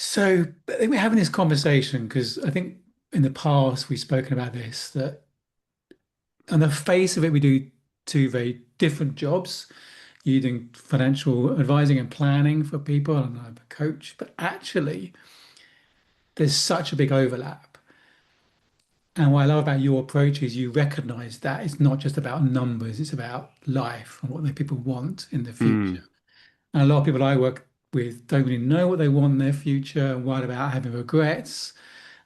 So I think we're having this conversation because I think in the past we've spoken about this, that on the face of it, we do two very different jobs. You're doing financial advising and planning for people, and I'm a coach, but actually, there's such a big overlap. And what I love about your approach is you recognize that it's not just about numbers, it's about life and what the people want in the future. Mm. And a lot of people I work with don't really know what they want in their future and worried about having regrets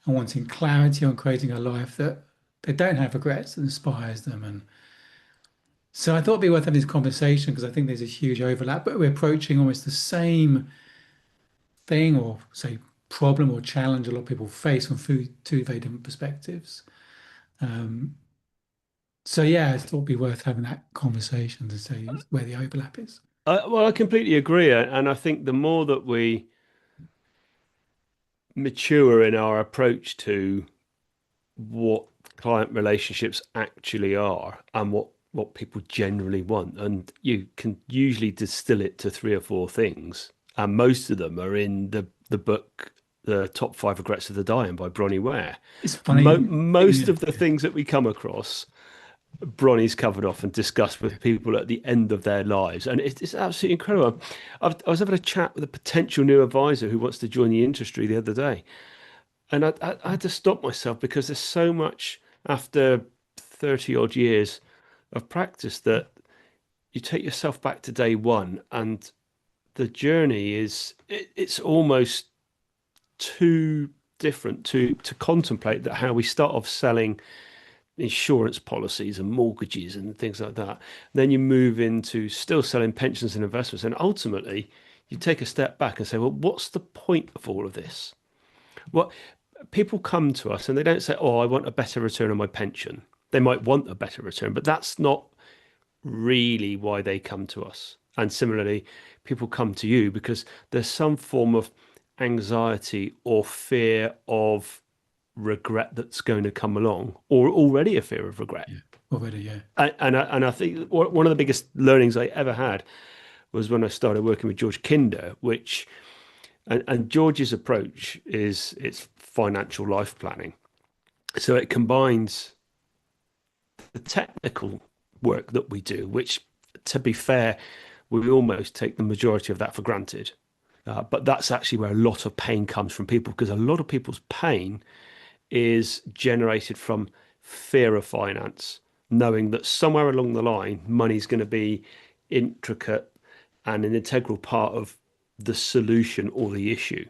and wanting clarity on creating a life that they don't have regrets that inspires them. And so I thought it'd be worth having this conversation because I think there's a huge overlap, but we're approaching almost the same thing or say problem or challenge a lot of people face from two very different perspectives. Um, so yeah, I thought it'd be worth having that conversation to see where the overlap is. Well, I completely agree, and I think the more that we mature in our approach to what client relationships actually are and what people generally want, and you can usually distill it to three or four things, and most of them are in the book, The Top Five Regrets of the Dying by Bronnie Ware. It's funny. Most Yeah, of the things that we come across Bronnie's covered off and discussed with people at the end of their lives. And it's absolutely incredible. I was having a chat with a potential new advisor who wants to join the industry the other day. And I had to stop myself because there's so much after 30 odd years of practice that you take yourself back to day one and the journey it's almost too different to contemplate that how we start off selling insurance policies and mortgages and things like that. Then you move into still selling pensions and investments. And ultimately, you take a step back and say, well, what's the point of all of this? What people come to us and they don't say, oh, I want a better return on my pension. They might want a better return, but that's not really why they come to us. And similarly, people come to you because there's some form of anxiety or fear of regret that's going to come along, or already a fear of regret. yeah, already, yeah. And I think one of the biggest learnings I ever had was when I started working with George Kinder, which and George's approach is it's financial life planning. So it combines the technical work that we do, which, to be fair, we almost take the majority of that for granted. But that's actually where a lot of pain comes from people, because a lot of people's pain is generated from fear of finance, knowing that somewhere along the line, money's going to be intricate and an integral part of the solution or the issue.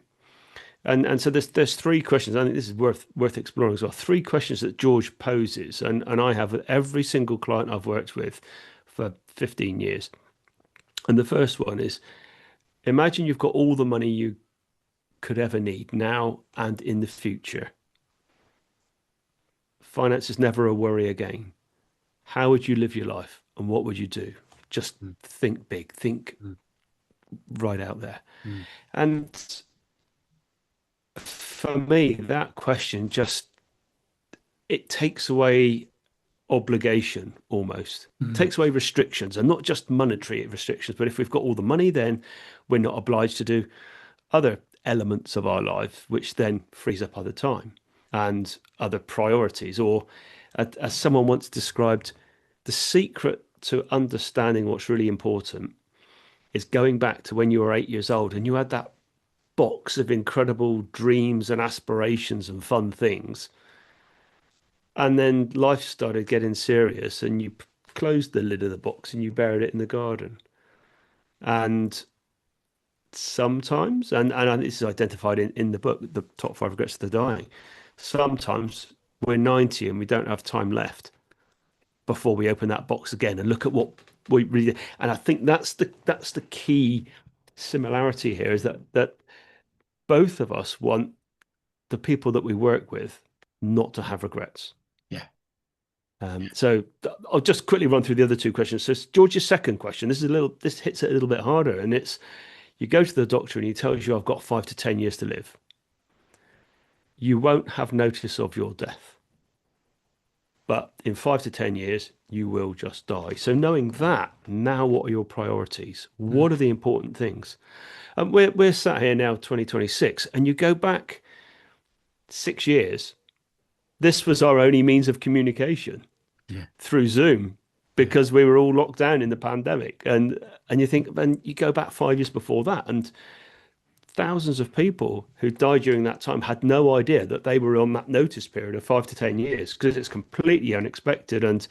And so there's three questions. I think this is worth exploring as well. Three questions that George poses, and I have with every single client I've worked with for 15 years. And the first one is, imagine you've got all the money you could ever need now and in the future. Finance is never a worry again. How would you live your life and what would you do? Just Mm, think big, think mm, right out there. mm, And for me, that question just it takes away obligation almost. mm. Takes away restrictions and not just monetary restrictions, but if we've got all the money, then we're not obliged to do other elements of our life, which then frees up other time and other priorities. Or, as someone once described, the secret to understanding what's really important is going back to when you were 8 years old and you had that box of incredible dreams and aspirations and fun things. And then life started getting serious and you closed the lid of the box and you buried it in the garden. And sometimes, and this is identified in the book, The Top Five Regrets of the Dying, sometimes we're 90 and we don't have time left before we open that box again and look at what we really. And I think that's the key similarity here is that both of us want the people that we work with not to have regrets. Yeah. So I'll just quickly run through the other two questions. So George's second question, this hits it a little bit harder, and it's you go to the doctor and he tells you I've got 5 to 10 years to live. You won't have notice of your death. but in 5 to 10 years, you will just die. So knowing that, now what are your priorities? Mm. What are the important things? And we're sat here now, 2026, and you go back 6 years. This was our only means of communication Yeah, through Zoom yeah, because we were all locked down in the pandemic. And you think, and you go back 5 years before that, and thousands of people who died during that time had no idea that they were on that notice period of 5 to 10 years because it's completely unexpected. And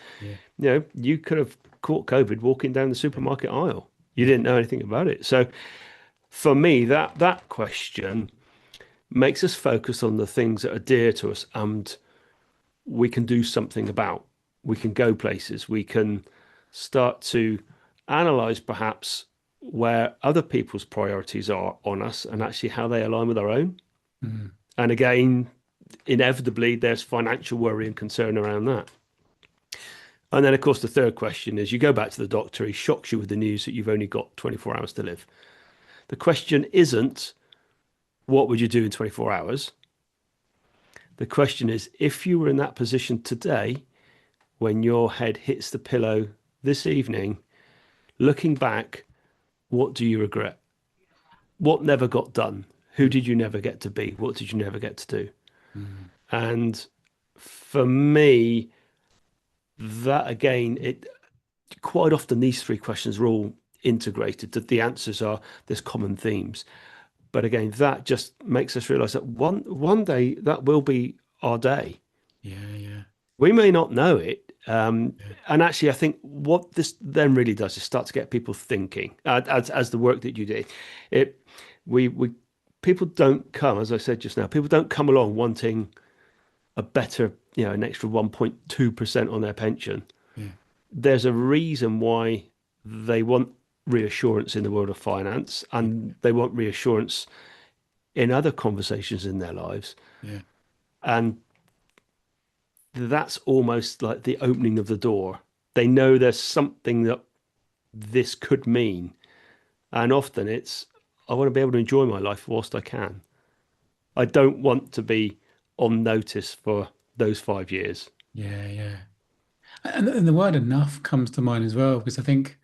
yeah, you could have caught COVID walking down the yeah, supermarket aisle. You yeah, didn't know anything about it. So for me, that question makes us focus on the things that are dear to us and we can do something about. We can go places. We can start to analyze perhaps where other people's priorities are on us and actually how they align with our own. mm, And again, inevitably, there's financial worry and concern around that. And then, of course, the third question is you go back to the doctor, he shocks you with the news that you've only got 24 hours to live. The question isn't, what would you do in 24 hours? The question is, if you were in that position today, when your head hits the pillow this evening, looking back, what do you regret? What never got done? Who mm, did you never get to be? What did you never get to do? mm. And for me, that again, it quite often these three questions are all integrated. That the answers are there's common themes. But again, that just makes us realize that one day that will be our day. Yeah, yeah, We may not know it. yeah, And actually, I think what this then really does is start to get people thinking. As the work that you did, it we people don't come, as I said just now, people don't come along wanting a better, an extra 1.2% on their pension. yeah, There's a reason why they want reassurance in the world of finance, yeah, and they want reassurance in other conversations in their lives. yeah, And that's almost like the opening of the door. They know there's something that this could mean. And often it's, I want to be able to enjoy my life whilst I can. I don't want to be on notice for those 5 years. yeah, yeah. And the word enough comes to mind as well, because I think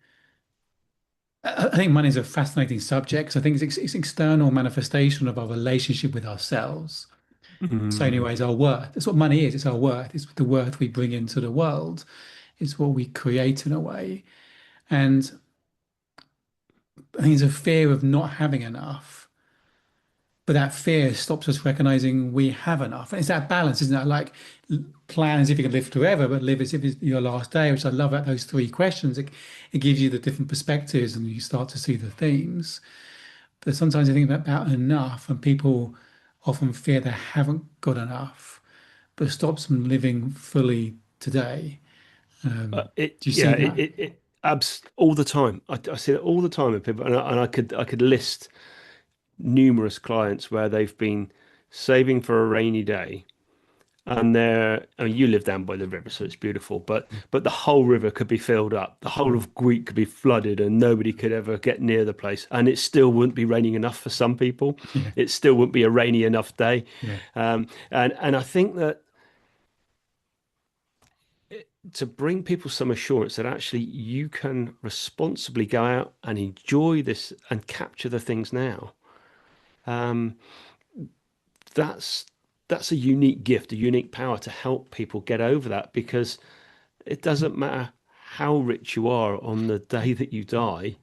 money is a fascinating subject. 'Cause I think it's external manifestation of our relationship with ourselves. So, Mm. anyways, our worth. That's what money is. It's our worth. It's the worth we bring into the world. It's what we create in a way. And I think it's a fear of not having enough. But that fear stops us recognizing we have enough. And it's that balance, isn't it? Like plan as if you can live forever, but live as if it's your last day, which I love about those three questions. It gives you the different perspectives and you start to see the themes. But sometimes I think about enough, and people often fear they haven't got enough, but it stops them living fully today. It Do you see yeah that? it abs all the time. I see it all the time with people, and I could list numerous clients where they've been saving for a rainy day. And there, I mean, you live down by the river, so it's beautiful. But the whole river could be filled up. The whole of Greek could be flooded, and nobody could ever get near the place. And it still wouldn't be raining enough for some people. Yeah, It still wouldn't be a rainy enough day. yeah, And I think that to bring people some assurance that actually you can responsibly go out and enjoy this and capture the things now. Um, that's that's a unique gift, a unique power to help people get over that because it doesn't matter how rich you are on the day that you die,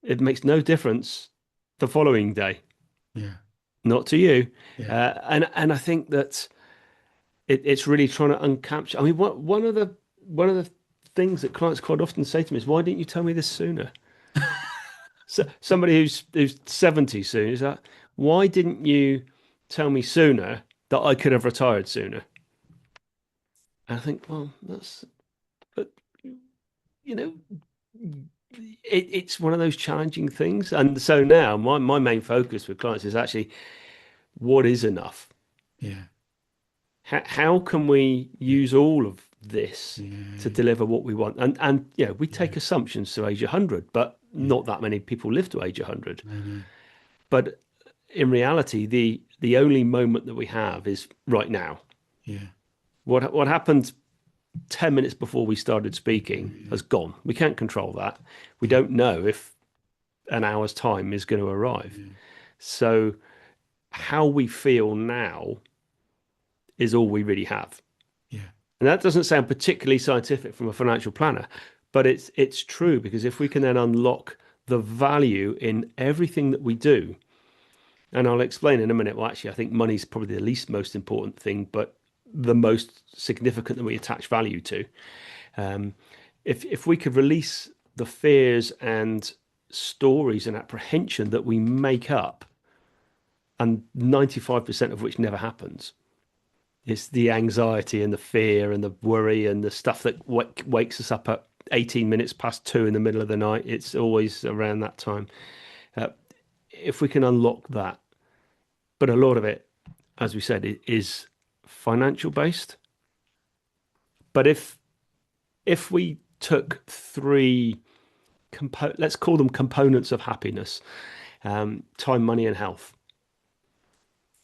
it makes no difference the following day, yeah, not to you. yeah. And I think that it's really trying to uncapture. I mean, one of the things that clients quite often say to me is, "Why didn't you tell me this sooner?" So somebody who's 70 soon is that, "Why didn't you tell me sooner that I could have retired sooner?" And I think, well, but you know, it's one of those challenging things. And so now my main focus with clients is actually what is enough? Yeah, How can we yeah, use all of this to yeah, deliver what we want? And we yeah, take assumptions to age 100, but yeah. not that many people live to age 100. No, no. But in reality, the only moment that we have is right now. Yeah, What happened 10 minutes before we started speaking Yeah, has gone. We can't control that. We yeah, don't know if an hour's time is going to arrive. yeah, So how we feel now is all we really have. yeah. And that doesn't sound particularly scientific from a financial planner, but it's true because if we can then unlock the value in everything that we do, and I'll explain in a minute. Well, actually, I think money's probably the least most important thing, but the most significant that we attach value to. Um, if we could release the fears and stories and apprehension that we make up, and 95% of which never happens, it's the anxiety and the fear and the worry and the stuff that wakes us up at 18 minutes past 2 in the middle of the night. It's always around that time. Uh, if we can unlock that, but a lot of it, as we said, it is financial based. But if we took three let's call them components of happiness, time, money, and health.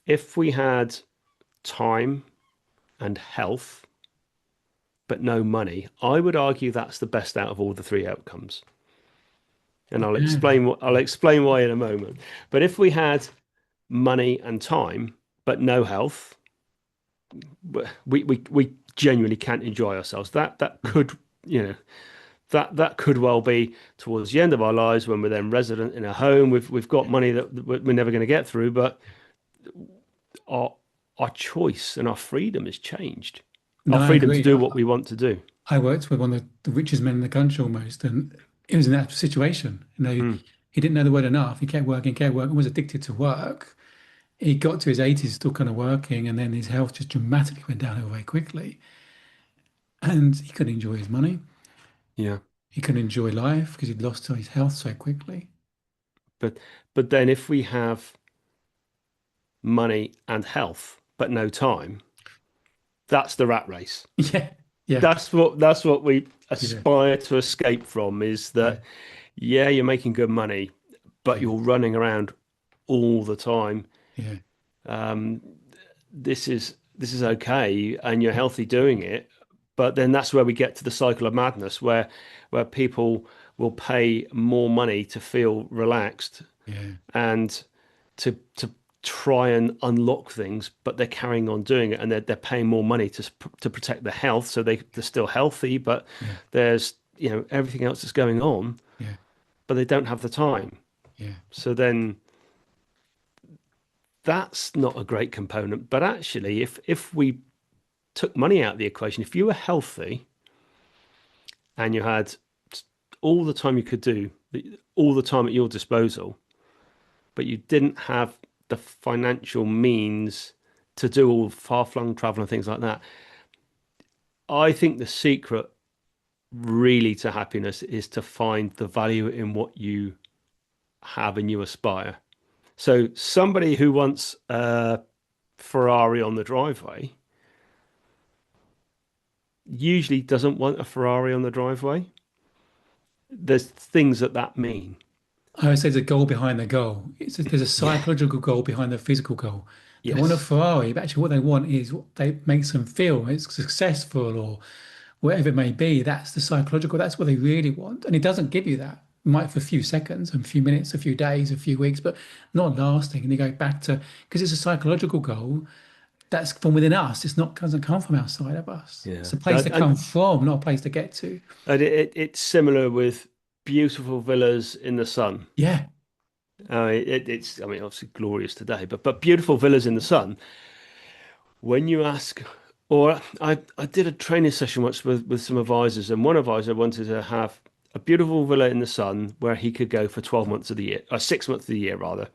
If we had time and health, but no money, I would argue that's the best out of all the three outcomes. And Yeah. I'll explain why in a moment. But if we had money and time, but no health, we genuinely can't enjoy ourselves. That could, you know, that could well be towards the end of our lives when we're then resident in a home. We've got money that we're never going to get through, but our our choice and our freedom has changed. Our No, I freedom to agree. do what we want to do. I worked with one of the richest men in the country almost, and it was in that situation. Mm, He didn't know the word enough. He kept working, was addicted to work. He got to his 80s still kind of working, and then his health just dramatically went downhill very quickly. And he couldn't enjoy his money. yeah, He couldn't enjoy life because he'd lost his health so quickly. but then if we have money and health but no time, that's the rat race. Yeah, yeah, That's what we yeah, aspire to escape from. Is yeah, that yeah, you're making good money, but yeah, you're running around all the time. yeah, Um, this is okay, and you're healthy doing it, but then that's where we get to the cycle of madness, where people will pay more money to feel relaxed yeah, and to try and unlock things, but they're carrying on doing it, and they're paying more money to protect their health, so they're still healthy, but yeah, there's everything else that's going on, yeah, but they don't have the time. yeah. So then that's not a great component. But actually, if we took money out of the equation, if you were healthy and you had all the time you could do, all the time at your disposal, but you didn't have the financial means to do all far-flung travel and things like that, I think the secret really to happiness is to find the value in what you have and you aspire. So somebody who wants a Ferrari on the driveway usually doesn't want a Ferrari on the driveway. There's things that mean. I always say there's a goal behind the goal. There's a Yeah. psychological goal behind the physical goal. They want a Yes. Ferrari, but actually what they want is what they makes them feel it's successful or whatever it may be. That's the psychological. That's what they really want, and it doesn't give you that. It might for a few seconds, a few minutes, a few days, a few weeks, but not lasting. And they go back to because it's a psychological goal that's from within us. It's not doesn't come from outside of us. It's Yeah. a place to come from, not a place to get to. And it's similar with beautiful villas in the sun. Yeah, It's, I mean, obviously glorious today, but beautiful villas in the sun. When you ask, or I did a training session once with some advisors, and one advisor wanted to have a beautiful villa in the sun where he could go for 12 months of the year, or 6 months of the year rather.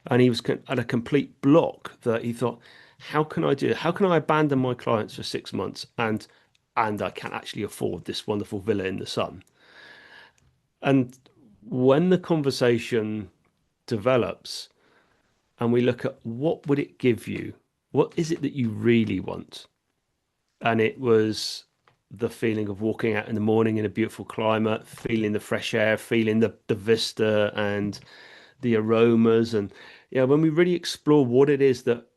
And he was at a complete block that he thought, how can I do it? How can I abandon my clients for 6 months and I can actually afford this wonderful villa in the sun? And when the conversation develops and we look at what would it give you? What is it that you really want? And it was the feeling of walking out in the morning in a beautiful climate, feeling the fresh air, feeling the vista and the aromas. And when we really explore what it is that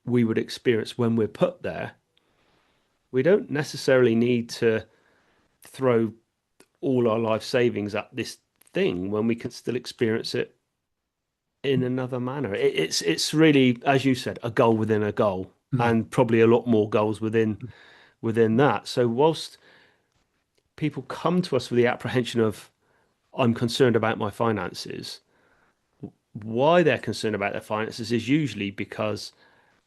we would experience when we're put there, We don't necessarily need to throw all our life savings at this thing when we can still experience it in another manner. It's really, as you said, a goal within a goal, Mm. and probably a lot more goals within that. So whilst people come to us with the apprehension of I'm concerned about my finances, why they're concerned about their finances is usually because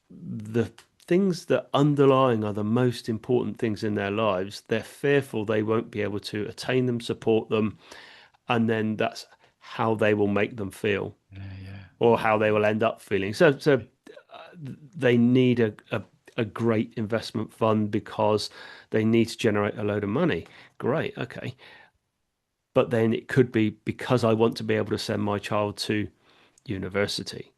the things that underlying are the most important things in their lives, they're fearful they won't be able to attain them, support them, and then that's how they will make them feel Yeah, yeah, or how they will end up feeling. So they need a great investment fund because they need to generate a load of money. Great, okay. But then it could be because I want to be able to send my child to university.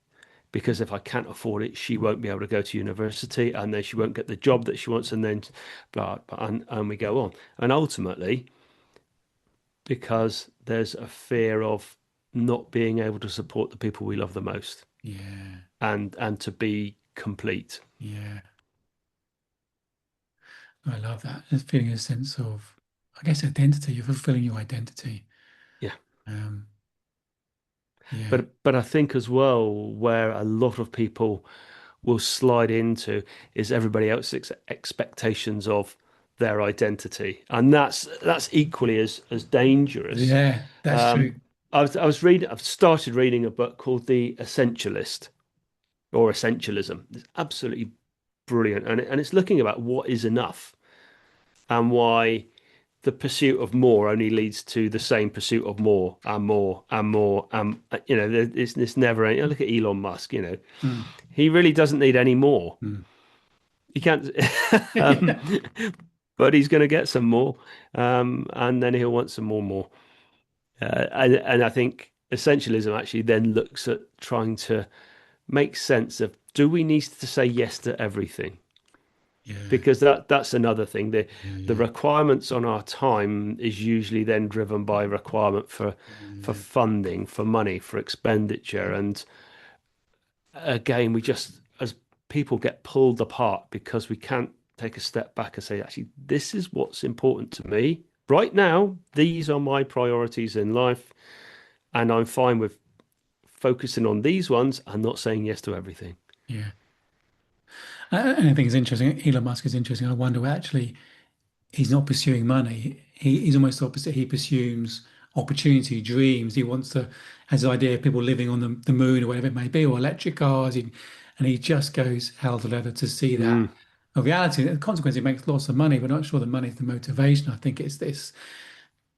Because if I can't afford it, she won't be able to go to university, and then she won't get the job that she wants, and then blah, blah, and we go on. And ultimately, because there's a fear of not being able to support the people we love the most yeah, and to be complete. yeah. I love that. Just feeling a sense of, I guess, identity. You're fulfilling your identity. Yeah. Um, yeah, But I think as well, where a lot of people will slide into is everybody else's expectations of their identity, and that's equally as dangerous. yeah, that's Um, true. I've started reading a book called The Essentialist or Essentialism. It's absolutely brilliant, and it's looking about what is enough and why the pursuit of more only leads to the same pursuit of more and more and more. It's never ending. Look at Elon Musk. Mm, He really doesn't need any more. mm. He can't, um, Yeah, but he's going to get some more, and then he'll want some more. And I think essentialism actually then looks at trying to make sense of do we need to say yes to everything? yeah, Because that's another thing. The yeah, requirements on our time is usually then driven by requirement for yeah, funding, for money, for expenditure, and again, we just as people get pulled apart because we can't take a step back and say, actually, this is what's important to me right now. These are my priorities in life, and I'm fine with focusing on these ones and not saying yes to everything. yeah. And I think it's interesting. Elon Musk is interesting. I wonder, actually, he's not pursuing money. He's almost the opposite. He pursues opportunity, dreams. He wants to, has the idea of people living on the moon or whatever it may be, or electric cars. And he just goes hell to leather to see that. Mm, A reality, the consequence, he makes lots of money, but not sure the money's the motivation. I think it's this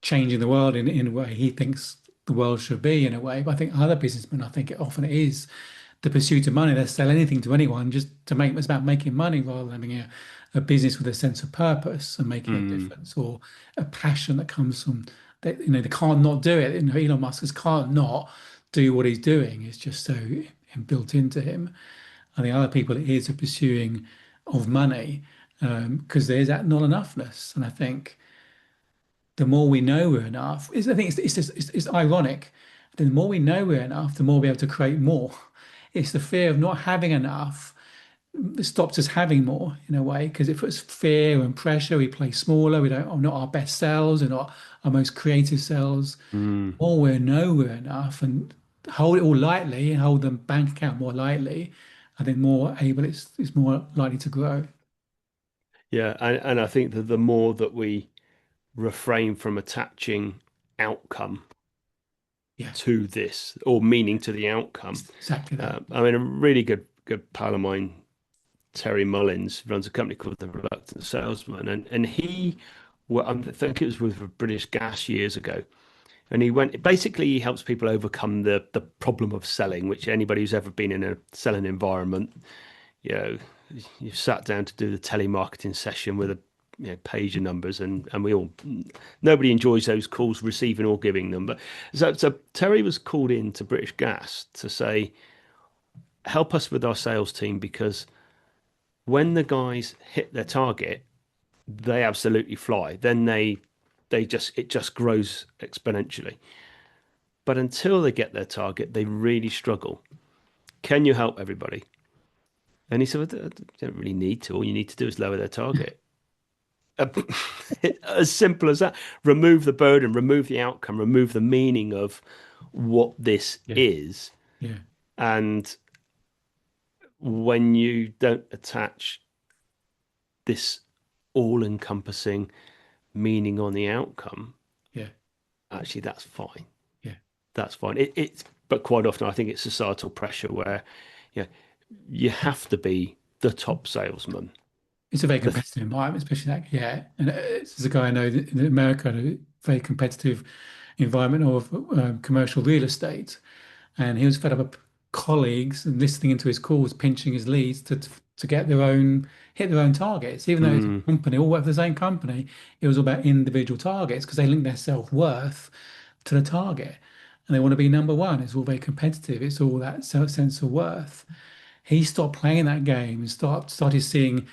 changing the world in a way he thinks the world should be in a way. But I think other businessmen, I think it often is the pursuit of money. They sell anything to anyone just to make, it's about making money rather than having a business with a sense of purpose and making a mm, difference or a passion that comes from they, they can't not do it. Elon Musk just can't not do what he's doing. It's just so built into him. I think other people it is a pursuing of money because there's that not enoughness. And I think the more we know we're enough, I think it's ironic. The more we know we're enough, the more we're able to create more. It's the fear of not having enough that stops us having more in a way, because it puts fear and pressure. We play smaller. We don't, are not our best selves and not our most creative selves. mm. The more we know we're enough and hold it all lightly and hold the bank account more lightly, I think more able it's more likely to grow. Yeah, and I think that the more that we refrain from attaching outcome Yeah, to this or meaning to the outcome. it's exactly that. I mean, a really good pal of mine, Terry Mullins, runs a company called The Reluctant Salesman, and he, well, I think it was with British Gas years ago, and he went basically he helps people overcome the problem of selling, which anybody who's ever been in a selling environment, you know, you've sat down to do the telemarketing session with a page of numbers, and we all nobody enjoys those calls receiving or giving them. But so Terry was called in to British Gas to say, help us with our sales team because when the guys hit their target, they absolutely fly. Then they just it just grows exponentially. But until they get their target, they really struggle. Can you help everybody? And he said, well, they don't really need to. All you need to do is lower their target. Uh, as simple as that. Remove the burden, remove the outcome, remove the meaning of what this Yeah, is. yeah, And when you don't attach this all-encompassing meaning on the outcome, yeah, actually that's fine. yeah. That's fine. It's but quite often I think it's societal pressure where yeah, you have to be the top salesman. It's a very The competitive environment, especially that. Yeah, and there's a guy I know that in America, a very competitive environment of commercial real estate, and he was fed up with colleagues and listening into his calls, pinching his leads to get their own hit their own targets, even though it's a mm, company, all work for the same company. It was all about individual targets because they link their self-worth to the target, and they want to be number one. It's all very competitive. It's all that sense of worth. He stopped playing that game and started seeing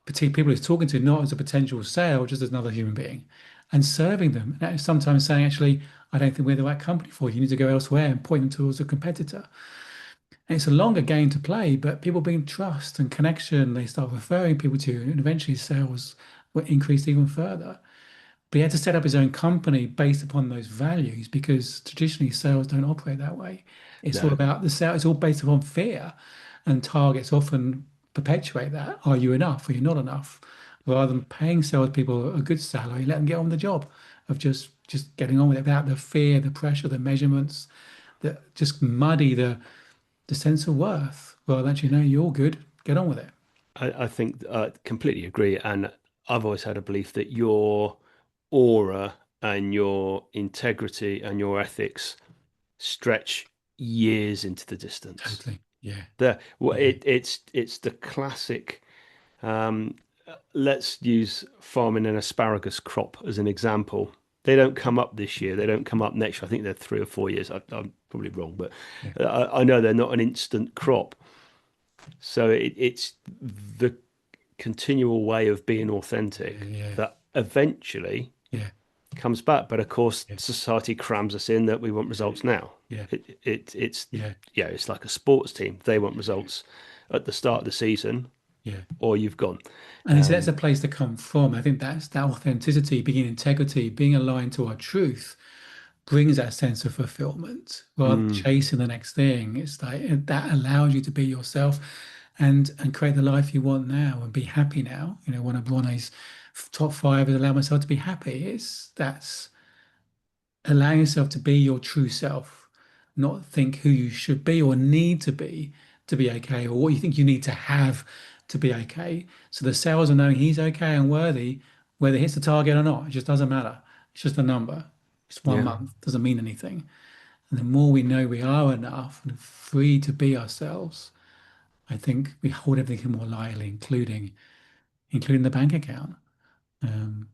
people he's talking to not as a potential sale, just as another human being, and serving them. And sometimes saying, actually, I don't think we're the right company for you. You need to go elsewhere and point them towards a competitor. And it's a longer game to play, but people build trust and connection. They start referring people to you, and eventually sales will increase even further. But he had to set up his own company based upon those values because traditionally sales don't operate that way. It's all no. about the sale, it's all based upon fear, and targets often perpetuate that. Are you enough? Are you not enough? Rather than paying salespeople a good salary, let them get on with the job of just getting on with it without the fear, the pressure, the measurements that just muddy the sense of worth. Well, actually, no, you're good. Get on with it. I think I completely agree. And I've always had a belief that your aura and your integrity and your ethics stretch years into the distance. Totally. Yeah. Yeah. It's the classic. Um, let's use farming an asparagus crop as an example. They don't come up this year. They don't come up next year. I think they're 3 or 4 years. I'm probably wrong, but Yeah. I know they're not an instant crop. So it's the continual way of being Yeah. authentic Yeah. that eventually Yeah. comes back. But of course, Yeah. society crams us in that we want results now. Yeah. It's Yeah. yeah, it's like a sports team. They want results at the start of the season, Yeah. or you've gone. And so that's a place to come from. I think that's that authenticity, being integrity, being aligned to our truth brings that sense of fulfillment rather than Mm, chasing the next thing. It's like that allows you to be yourself and create the life you want now and be happy now. You know, one of Bronne's top five is allow myself to be happy. It's that's allowing yourself to be your true self, not think who you should be or need to be okay, or what you think you need to have to be okay. So the sales are knowing he's okay and worthy, whether he hits the target or not. It just doesn't matter. It's just a number. It's one yeah, month, doesn't mean anything. And the more we know we are enough and free to be ourselves, I think we hold everything more lightly, including the bank account. Um,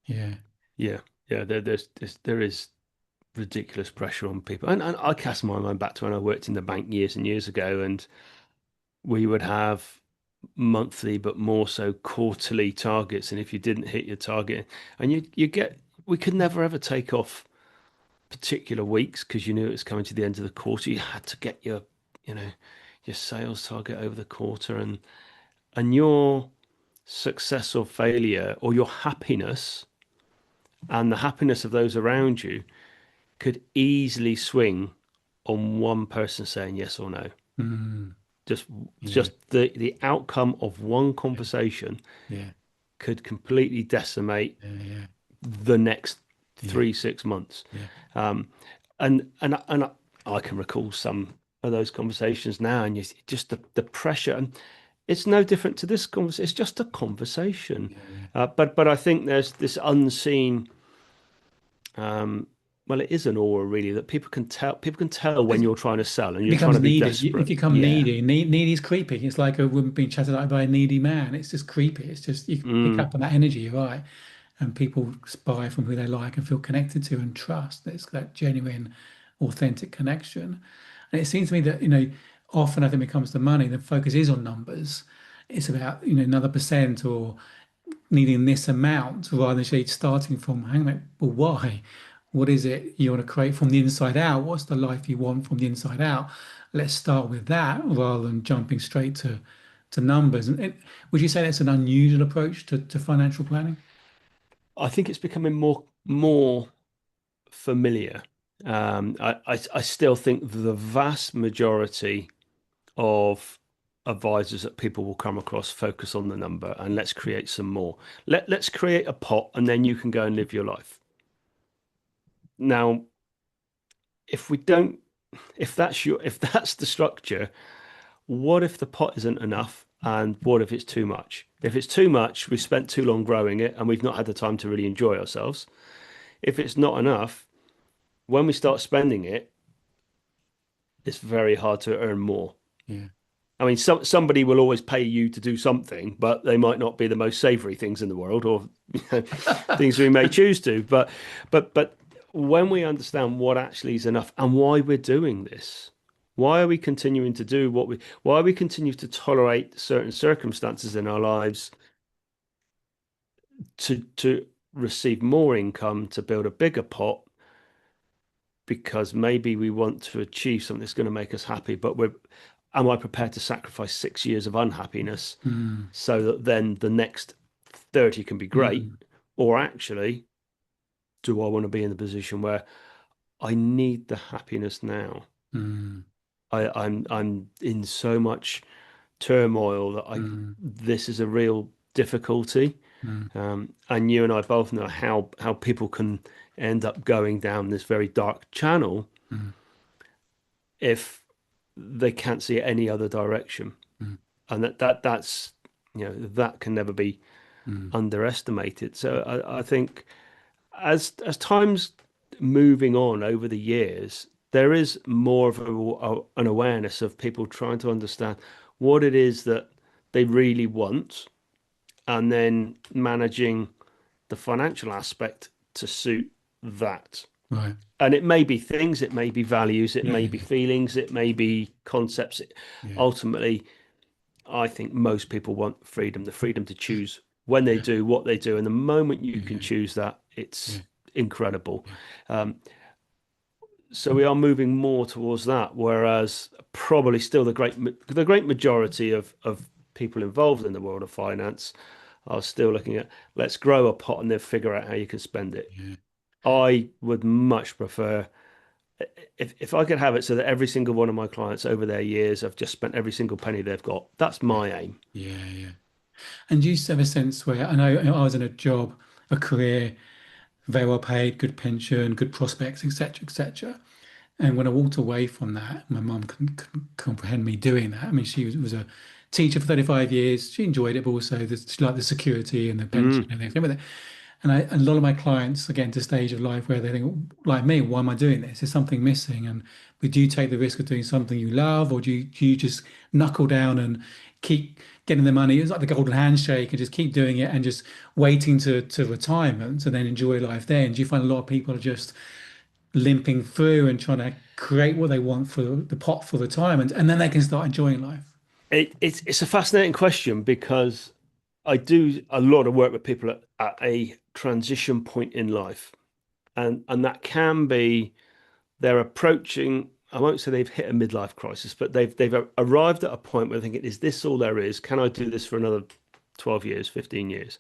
yeah, yeah, yeah. There is ridiculous pressure on people, and I cast my mind back to when I worked in the bank years and years ago, and we would have monthly, but more so quarterly targets. And if you didn't hit your target, and you get, we could never ever take off particular weeks because you knew it was coming to the end of the quarter. You had to get your, you know, your sales target over the quarter, and your success or failure or your happiness and the happiness of those around you could easily swing on one person saying yes or no. mm, Just yeah, just the outcome of one yeah, conversation yeah, could completely decimate yeah, the next yeah, 3 6 months. yeah. Um, and I can recall some of those conversations now, and just the pressure, and it's no different to this conversation. It's just a conversation, Yeah, yeah. but I think there's this unseen. Um, well, it is an aura really that people can tell. People can tell when It you're trying to sell and you're trying becomes to be needy. If desperate. you become Yeah. needy, needy is creepy. It's like a woman being chatted at by a needy man. It's just creepy. It's just you pick Mm, up on that energy, you're right? And people spy from who they like and feel connected to and trust. It's that genuine, authentic connection. And it seems to me that, often I think when it comes to money, the focus is on numbers. It's about, another percent or needing this amount rather than actually starting from, hang on, well, why? What is it you want to create from the inside out? What's the life you want from the inside out? Let's start with that rather than jumping straight to numbers. And would you say that's an unusual approach to financial planning? I think it's becoming more familiar. I still think the vast majority of advisors that people will come across focus on the number and let's create some more. Let's create a pot and then you can go and live your life. Now, if we don't, if that's the structure, what if the pot isn't enough? And what if it's too much? If it's too much, we've spent too long growing it and we've not had the time to really enjoy ourselves. If it's not enough, when we start spending it, it's very hard to earn more. Yeah. I mean, somebody will always pay you to do something, but they might not be the most savory things in the world, or things we may choose to. But when we understand what actually is enough and why we're doing this, why are we continuing to do what we? Why are we continue to tolerate certain circumstances in our lives to receive more income to build a bigger pot? Because maybe we want to achieve something that's going to make us happy, but am I prepared to sacrifice 6 years of unhappiness Mm, so that then the next 30 can be great? mm, Or actually, do I want to be in the position where I need the happiness now? mm, I'm in so much turmoil that I mm, this is a real difficulty. mm, And you and I both know how people can end up going down this very dark channel mm, if they can't see any other direction. mm, And that's that can never be mm. underestimated. So I think as time's moving on over the years, there is more of an awareness of people trying to understand what it is that they really want, and then managing the financial aspect to suit that. Right. And it may be things, it may be values, it Yeah, may yeah, be feelings, it may be concepts. yeah, Ultimately, I think most people want freedom, the freedom to yeah, choose when they yeah, do, what they do. And the moment you yeah, can choose that, yeah, it's incredible. yeah, Um, so we are moving more towards that, whereas probably still the great majority of people involved in the world of finance are still looking at let's grow a pot and then figure out how you can spend it. yeah, I would much prefer if I could have it so that every single one of my clients over their years have just spent every single penny they've got. That's yeah, my aim. yeah, yeah. And do you have a sense where I know I was in a job, a career, very well paid, good pension, good prospects, etc., etc. And when I walked away from that, my mum couldn't comprehend me doing that. I mean, she was a teacher for 35 years. She enjoyed it, but also she liked the security and the pension Mm. and everything. And a lot of my clients are getting to a stage of life where they think, like me, why am I doing this? There's something missing. And but do you take the risk of doing something you love, or do you just knuckle down and keep getting the money? It's like the golden handshake and just keep doing it and just waiting to retirement and then enjoy life then. Do you find a lot of people are just limping through and trying to create what they want for the pot for retirement, and then they can start enjoying life? It's a fascinating question because I do a lot of work with people at a transition point in life, and that can be they're approaching. I won't say they've hit a midlife crisis, but they've arrived at a point where they're thinking, is this all there is? Can I do this for another 12 years, 15 years?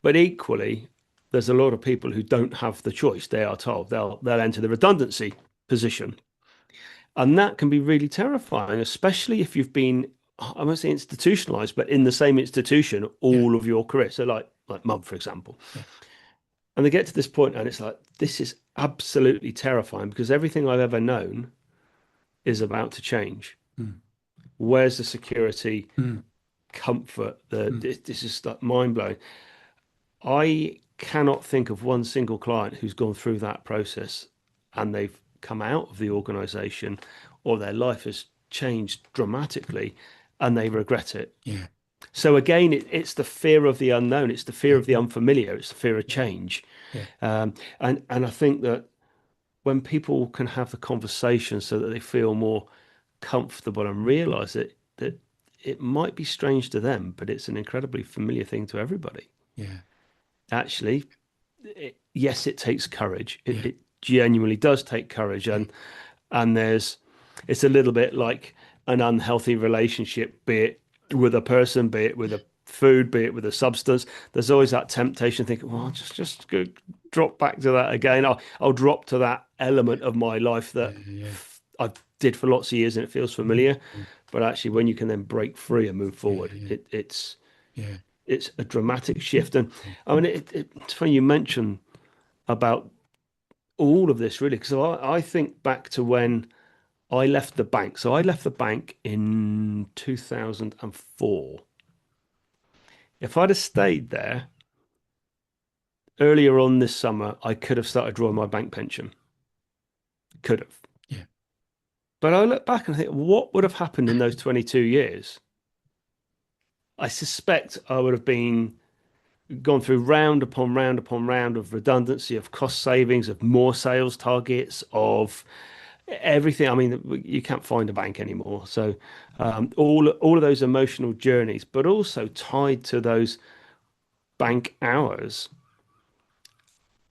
But equally, there's a lot of people who don't have the choice. They are told they'll enter the redundancy position. And that can be really terrifying, especially if you've been, I won't say institutionalized, but in the same institution Yeah, all of your career. So like mum, for example. yeah, And they get to this point and it's like, this is absolutely terrifying because everything I've ever known is about to change. mm, Where's the security, mm, comfort? The mm, this is like mind blowing. I cannot think of one single client who's gone through that process and they've come out of the organization or their life has changed dramatically and they regret it. yeah, So again, it's the fear of the unknown, it's the fear yeah, of the unfamiliar, it's the fear of yeah, change. yeah, And I think that when people can have the conversation so that they feel more comfortable and realize that it might be strange to them, but it's an incredibly familiar thing to everybody. yeah, Actually, yes, it takes courage. It, yeah, it genuinely does take courage, yeah, and it's a little bit like an unhealthy relationship, be it with a person, be it with a food, be it with a substance, there's always that temptation thinking, well, just go drop back to that again. I'll drop to that element of my life yeah, that yeah, I did for lots of years and it feels familiar. yeah, But actually, when you can then break free and move yeah, forward, yeah, yeah, it's a dramatic shift. And yeah, I mean, it's funny you mention about all of this really, because I think back to when I left the bank. So I left the bank in 2004. If I'd have stayed there earlier on this summer, I could have started drawing my bank pension. Could have. yeah, But I look back and I think, what would have happened in those 22 years? I suspect I would have been gone through round upon round upon round of redundancy, of cost savings, of more sales targets, of everything. I mean, you can't find a bank anymore. So all of those emotional journeys, but also tied to those bank hours.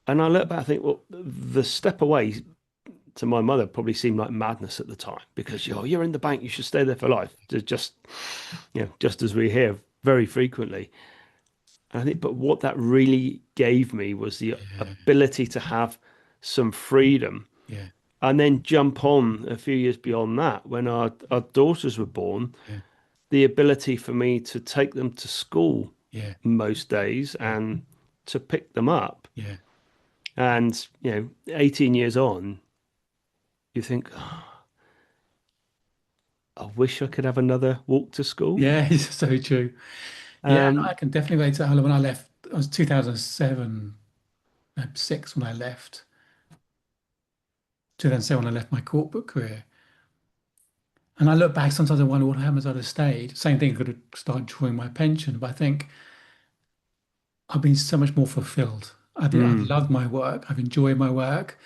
And I look back, I think, well, the step away to my mother probably seemed like madness at the time because you're in the bank, you should stay there for life. Just just as we hear very frequently. And I think, but what that really gave me was the yeah, ability to have some freedom yeah, and then jump on a few years beyond that when our daughters were born, yeah, the ability for me to take them to school yeah, most days yeah, and to pick them up. yeah. And, 18 years on, you think, "Oh, I wish I could have another walk to school." Yeah, it's so true. Yeah, I Um, can definitely relate to that. When I left, I was 2007, 6 when I left. 2007 when I left my corporate career. And I look back, sometimes I wonder what happens if I'd have stayed. Same thing, I could have started drawing my pension, but I think I've been so much more fulfilled. I've mm, loved my work. I've enjoyed my work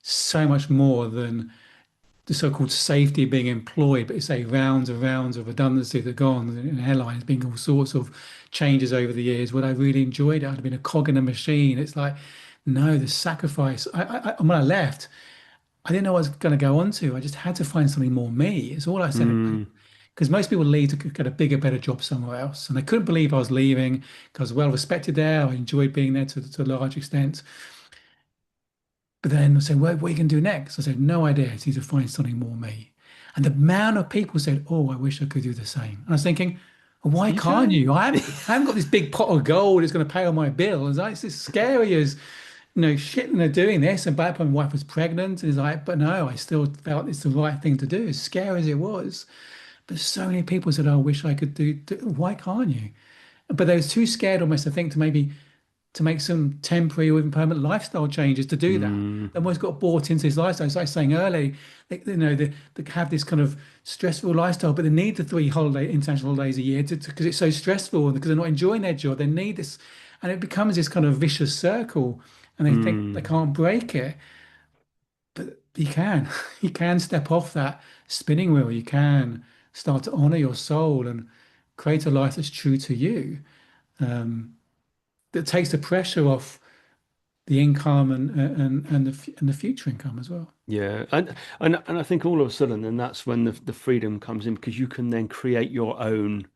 so much more than the so-called safety of being employed, but it's say rounds and rounds of redundancy that go on in airlines, being all sorts of changes over the years. Would I really enjoyed it? I'd have been a cog in a machine. It's like, no, the sacrifice. When I left, I didn't know what I was going to go on to. I just had to find something more me. It's all I said. mm, Because most people leave to get a bigger, better job somewhere else. And I couldn't believe I was leaving because I was well respected there. I enjoyed being there to a large extent. But then I said, well, what are you going to do next? I said, no idea. I need to find something more me. And the amount of people said, oh, I wish I could do the same. And I was thinking, well, why you can't can. you? I haven't got this big pot of gold that's going to pay all my bills. It's as scary as, shit, and they're doing this. And back when my wife was pregnant, and it's like, but no, I still felt it's the right thing to do, as scary as it was. But so many people said, oh, I wish I could do, why can't you? But they was too scared almost, I think, to make some temporary or even permanent lifestyle changes to do that. Mm, They almost got bought into this lifestyle. As I was saying earlier, they have this kind of stressful lifestyle, but they need the international holidays a year because it's so stressful and because they're not enjoying their job. They need this, and it becomes this kind of vicious circle, and they think they mm. can't break it. But you can, you can step off that spinning wheel. You can start to honor your soul and create a life that's true to you. Um, that takes the pressure off the income and the future income as well. Yeah, and I think all of a sudden, then that's when the freedom comes in because you can then create your own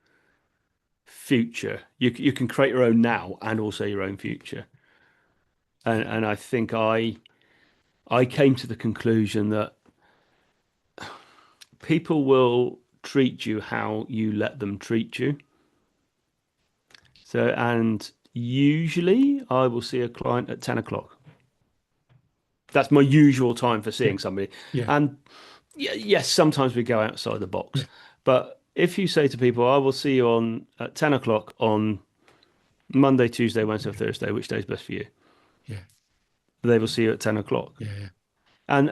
future. You can create your own now and also your own future. And I think I came to the conclusion that people will treat you how you let them treat you. So, and usually I will see a client at 10 o'clock. That's my usual time for Yeah, seeing somebody. yeah, And yes, sometimes we go outside the yeah, box. But if you say to people, I will see you on at 10 o'clock on Monday, Tuesday, Wednesday, or Thursday, which day is best for you? yeah, They will see you at 10 o'clock. yeah, And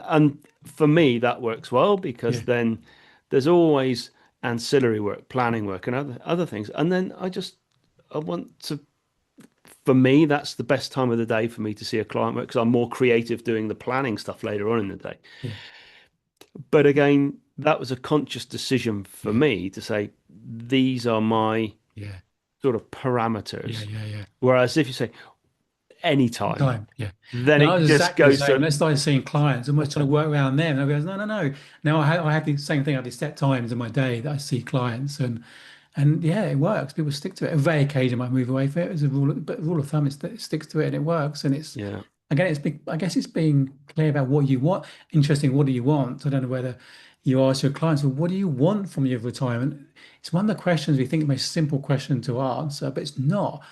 for me, that works well yeah, because then there's always ancillary work, planning work, and other things. And then I want to, for me, that's the best time of the day for me to see a client work because I'm more creative doing the planning stuff later on in the day. yeah, But again, that was a conscious decision for yeah, me to say, these are my yeah, sort of yeah, parameters. yeah, yeah. Whereas if you say anytime, Time, yeah. then No, I it was just exactly the goes same. When to, I started seeing clients, I'm always trying to work around them. And I realized, no, no, no. Now I have the same thing. I have these set times in my day that I see clients, and And yeah, it works. People stick to it. A very occasion might move away from it as a rule, but rule of thumb is that it sticks to it and it works. And it's Yeah. again, I guess it's being clear about what you want. Interesting, what do you want? I don't know whether you ask your clients, well, what do you want from your retirement? It's one of the questions we think the most simple question to answer, but it's not.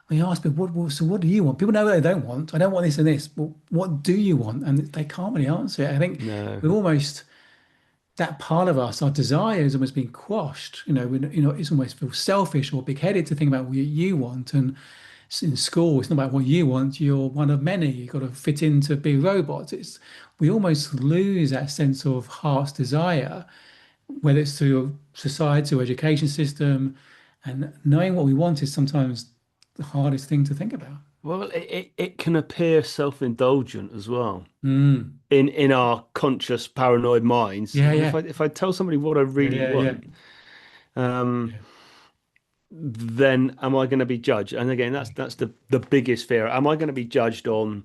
We ask people, so what do you want? People know what they don't want. I don't want this and this. Well, what do you want? And they can't really answer it. I think No. we're almost that part of us, our desire is almost being quashed. It's almost feel selfish or big-headed to think about what you want. And in school, it's not about what you want. You're one of many. You've got to fit in to be robots. We almost lose that sense of heart's desire, whether it's through society or education system. And knowing what we want is sometimes the hardest thing to think about. Well, it can appear self-indulgent as well Mm. in our conscious paranoid minds. Yeah, Well, yeah, if I tell somebody what I yeah, really yeah, yeah, want, um, yeah, then am I going to be judged? And again, that's the biggest fear. Am I going to be judged on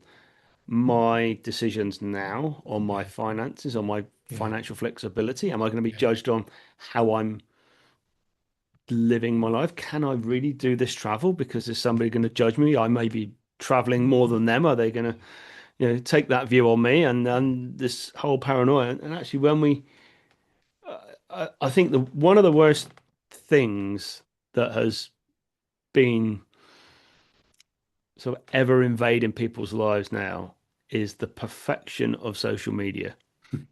my decisions now, on my yeah, finances, on my yeah, financial flexibility? Am I going to be yeah, judged on how I'm living my life? Can I really do this travel? Because is somebody going to judge me? I may be traveling more than them. Are they going to, take that view on me? And this whole paranoia. And actually, when I think the one of the worst things that has been sort of ever invading people's lives now is the perfection of social media,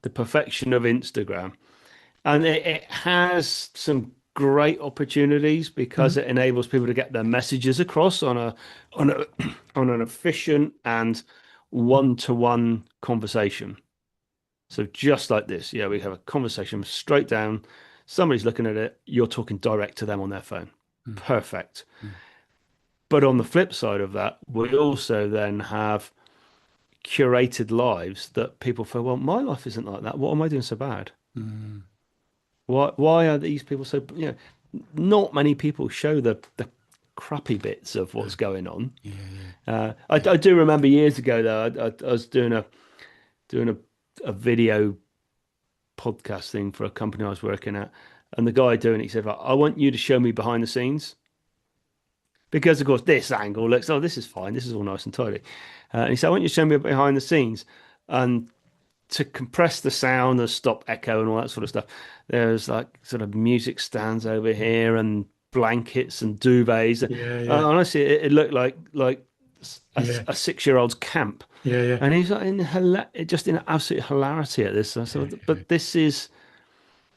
the perfection of Instagram. And it has some great opportunities because mm, it enables people to get their messages across on a on an efficient and one-to-one conversation. So just like this, yeah, we have a conversation straight down. Somebody's looking at it, you're talking direct to them on their phone. mm, Perfect. mm, But on the flip side of that, we also then have curated lives that people feel, well, my life isn't like that. What am I doing so bad? mm. Why are these people so, not many people show the crappy bits of No, what's going on. yeah, yeah, I yeah, do remember years ago though, I was doing a video podcast thing for a company I was working at, and the guy doing it, he said, "Right, I want you to show me behind the scenes because of course this angle looks, oh, this is fine, this is all nice and tidy." And he said, "I want you to show me behind the scenes." And to compress the sound and stop echo and all that sort of stuff, there's like sort of music stands over here and blankets and duvets. yeah, yeah, Honestly, it looked like yeah, a 6-year-old's camp. yeah, yeah, And he's like just in absolute hilarity at this. I yeah, said, yeah, but this is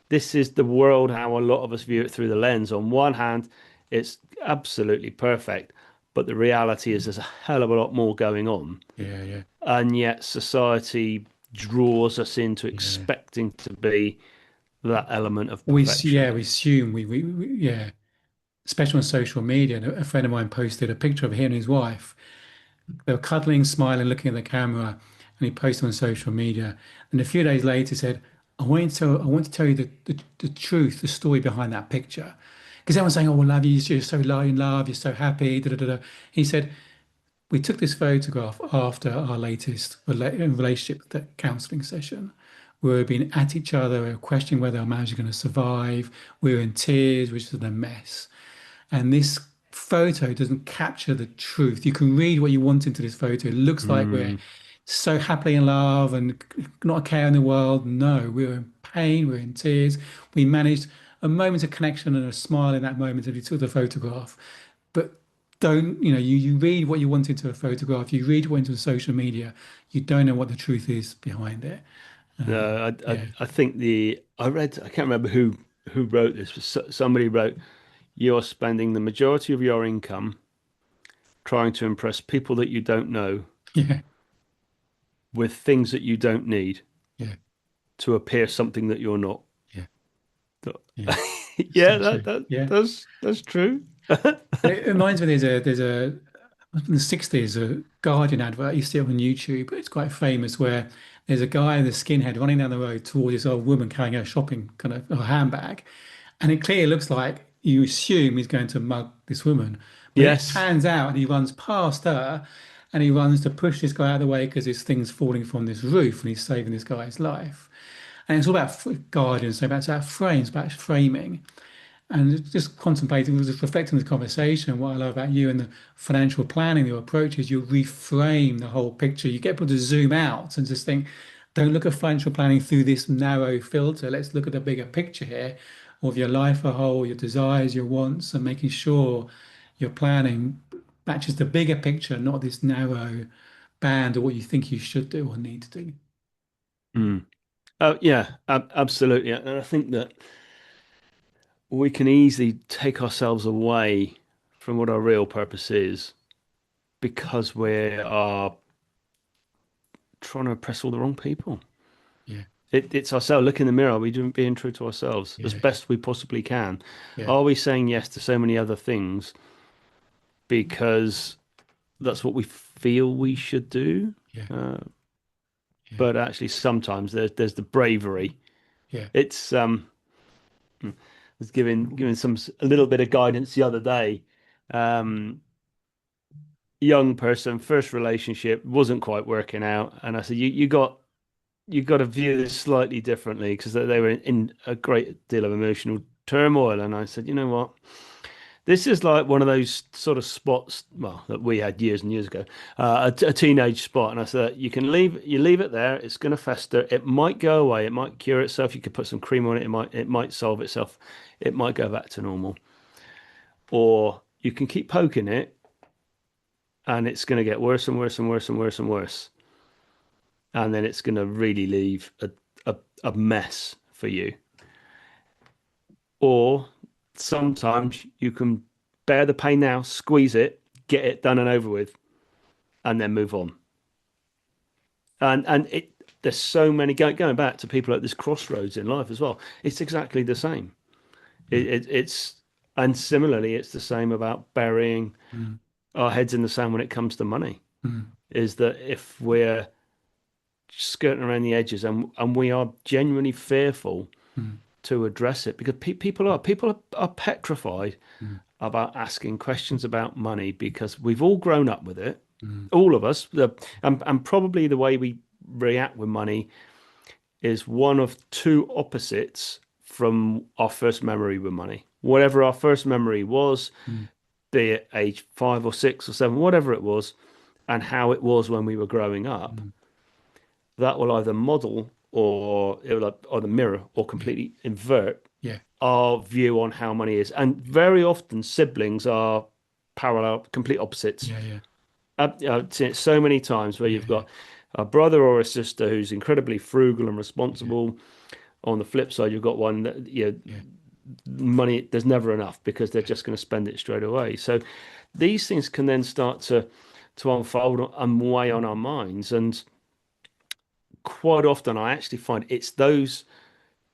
the world how a lot of us view it through the lens. On one hand, it's absolutely perfect, but the reality is there's a hell of a lot more going on, yeah, yeah. and yet society draws us into Yeah. expecting to be that element of Yeah, perfection. we assume yeah, especially on social media. And a friend of mine posted a picture of him and his wife. They were cuddling, smiling, looking at the camera, and he posted on social media. And a few days later, he said, I want to tell you the truth, the story behind that picture. Because everyone's saying, oh, we love you, you're so in love, you're so happy, da, da, da, da. He said, we took this photograph after our latest relationship counseling session. We were being at each other, we were questioning whether our marriage is going to survive. We were in tears, which is a mess. And this photo doesn't capture the truth. You can read what you want into this photo. It looks like we're Mm, so happily in love and not a care in the world. No, we were in pain, we were in tears. We managed a moment of connection and a smile in that moment as we took the photograph. But don't, you read what you want into a photograph, you read what into social media, you don't know what the truth is behind it. no, Yeah. I think I can't remember who wrote this, but somebody wrote, "You are spending the majority of your income trying to impress people that you don't know Yeah. with things that you don't need Yeah. to appear something that you're not." Yeah. But- Yeah. It's Yeah, so true. Yeah. that's true. And it reminds me there's a in the 60s, a Guardian advert. You see it on YouTube. It's quite famous where there's a guy in the skinhead running down the road towards this old woman carrying her shopping kind of her handbag. And it clearly looks like you assume he's going to mug this woman. But it Yes. pans out and he runs past her and he runs to push this guy out of the way because this thing's falling from this roof and he's saving this guy's life. And it's all about Guardian, so about frames, about framing. And just contemplating, just reflecting the conversation, what I love about you and the financial planning, your approach is you reframe the whole picture. You get people to zoom out and just think, don't look at financial planning through this narrow filter. Let's look at the bigger picture here of your life a whole, your desires, your wants, and making sure your planning matches the bigger picture, not this narrow band of what you think you should do or need to do. Mm. Oh, yeah, absolutely. And I think that we can easily take ourselves away from what our real purpose is because we are trying to impress all the wrong people. Yeah, It's ourselves. Look in the mirror. Are we being true to ourselves as yeah, best we possibly can? yeah, Are we saying yes to so many other things because that's what we feel we should do? yeah, Uh, yeah, but actually, sometimes there's the bravery. yeah, It's I was giving some a little bit of guidance the other day. Um, Young person, first relationship wasn't quite working out, and I said, you got to view this slightly differently because they were in a great deal of emotional turmoil. And I said, you know what? This is like one of those sort of spots, well, that we had years and years ago, a teenage spot. And I said, you leave it there. It's going to fester. It might go away. It might cure itself. You could put some cream on it. It might solve itself. It might go back to normal. Or you can keep poking it, and it's going to get worse and worse and worse and worse and worse. And then it's going to really leave a mess for you. Or sometimes you can bear the pain now, squeeze it, get it done and over with, and then move on. And there's so many going back to people at this crossroads in life as well. It's exactly the same. mm, It's and similarly, it's the same about burying mm, our heads in the sand when it comes to money. mm, Is that if we're skirting around the edges and we are genuinely fearful mm, to address it because people are petrified mm, about asking questions about money because we've all grown up with it, mm, all of us. And probably the way we react with money is one of two opposites from our first memory with money. Whatever our first memory was, mm, be it age 5 or 6 or 7, whatever it was, and how it was when we were growing up, mm. that will either model or it will either mirror or Yeah, completely invert yeah, our view on how money is. And very often siblings are parallel, complete opposites. yeah, yeah, I've seen it so many times where yeah, you've yeah, got a brother or a sister who's incredibly frugal and yeah, responsible. On the flip side, you've got one that yeah, money there's never enough because they're yeah, just going to spend it straight away. So these things can then start to unfold and weigh on our minds. And quite often, I actually find it's those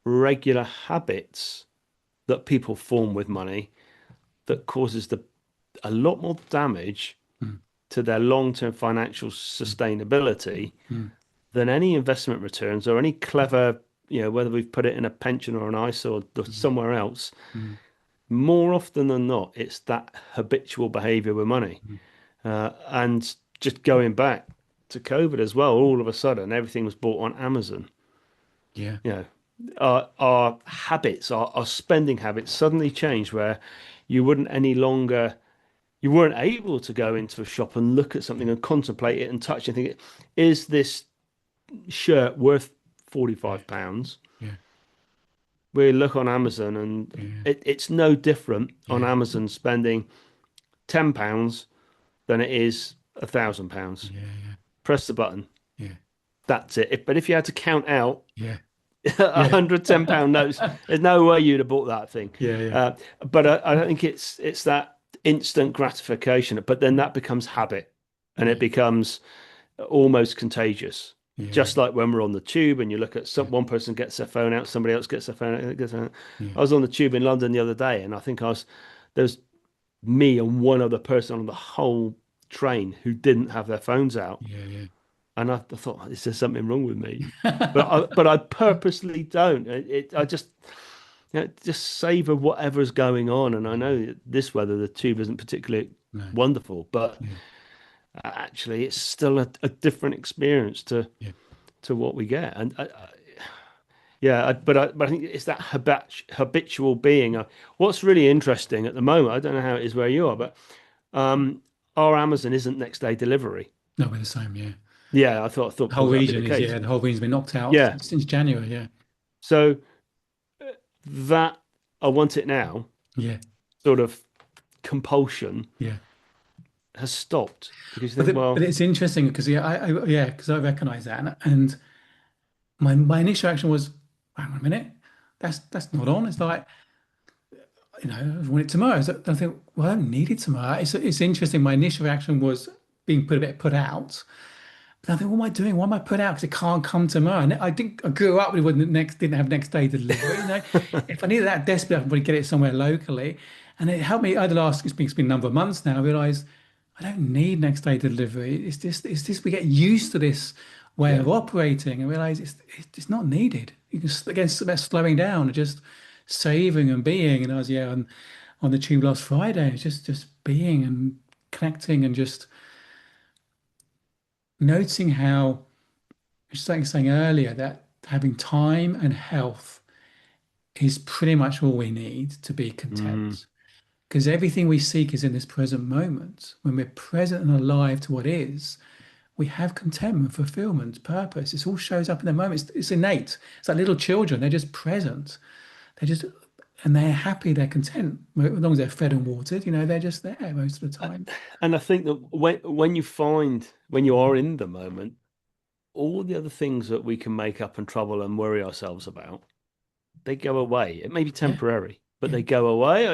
regular habits that people form with money that causes a lot more damage mm, to their long-term financial mm, sustainability mm, than any investment returns or any clever, whether we've put it in a pension or an ISA or mm, somewhere else. mm, More often than not, it's that habitual behavior with money. mm. And just going back to COVID as well, all of a sudden everything was bought on Amazon. Yeah, You know, our habits, our spending habits suddenly changed where you wouldn't any longer you weren't able to go into a shop and look at yeah, something and contemplate it and touch it and think, is this shirt worth yeah, £45? yeah, We look on Amazon and yeah, it's no different on yeah, Amazon spending £10 than it is £1,000. yeah, yeah, Press the button. yeah, That's it. But if you had to count out yeah, a yeah, hundred £10 notes, there's no way you'd have bought that thing. yeah, yeah, Uh, but I think it's that instant gratification. But then that becomes habit, and it yeah, becomes almost contagious. yeah, Just like when we're on the tube and you look at yeah, one person gets their phone out, somebody else gets their phone out. yeah, I was on the tube in London the other day, and I think there's me and one other person on the whole train who didn't have their phones out. yeah, And I thought, is there something wrong with me? But yeah. I purposely don't. I just just savor whatever's going on. And I Yeah, know that this weather, the tube isn't particularly no, wonderful, but yeah, actually, it's still a different experience to yeah, what we get. And Yeah, but I think it's that habitual being. What's really interesting at the moment, I don't know how it is where you are, but um, our Amazon isn't next day delivery. No, we're the same, yeah. Yeah, I thought The whole probably that'd be the region is, case. yeah, the whole region's been knocked out Yeah, since January, yeah. so that I want it now Yeah, sort of compulsion yeah. has stopped because you But think, but well, it's interesting because yeah, yeah, because I recognize that, and my initial action was, hang on a minute, that's not on. It's like, I want it tomorrow. So I think, well, I don't need it tomorrow. It's interesting. My initial reaction was being put a bit put out. But I think, what am I doing? Why am I put out? Because it can't come tomorrow. And I think I grew up with when the next didn't have next day delivery. If I needed that desperate, I could probably get it somewhere locally. And it helped me over the last, it's been a number of months now. I realized I don't need next day delivery. It's just we get used to this way yeah. of operating and realize it's not needed. You can again it's about slowing down and just saving and being. And I was on the tube last Friday. It's just being and connecting and just noticing how it's like saying earlier that having time and health is pretty much all we need to be Mm. content. Because everything we seek is in this present moment. When we're present and alive to what is, we have contentment, fulfillment, purpose. It all shows up in the moment. It's innate. It's like little children. They're just present. They're just, and they're happy. They're content. As long as they're fed and watered, they're just there most of the time. And I think that when you find when you are in the moment, all the other things that we can make up and trouble and worry ourselves about, they go away. It may be Yeah, temporary, but yeah, they go away. yeah, I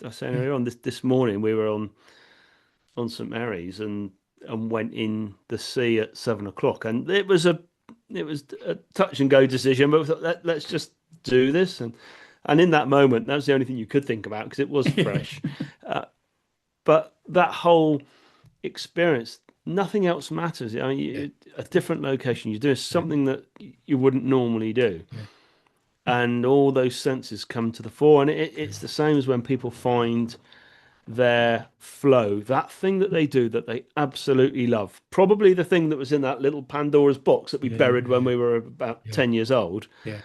was saying yeah, earlier on this morning we were on St Mary's and went in the sea at 7 o'clock, and it was a touch and go decision, but we thought let's just do this, and in that moment that was the only thing you could think about because it was yeah, fresh. Uh, but that whole experience, nothing else matters. I mean, yeah, a different location, you're doing yeah, something that you wouldn't normally do, yeah, and all those senses come to the fore. And yeah, it's the same as when people find their flow, that thing that they do that they absolutely love. Probably the thing that was in that little Pandora's box that we yeah, buried when yeah, we were about yeah, 10 years old, yeah,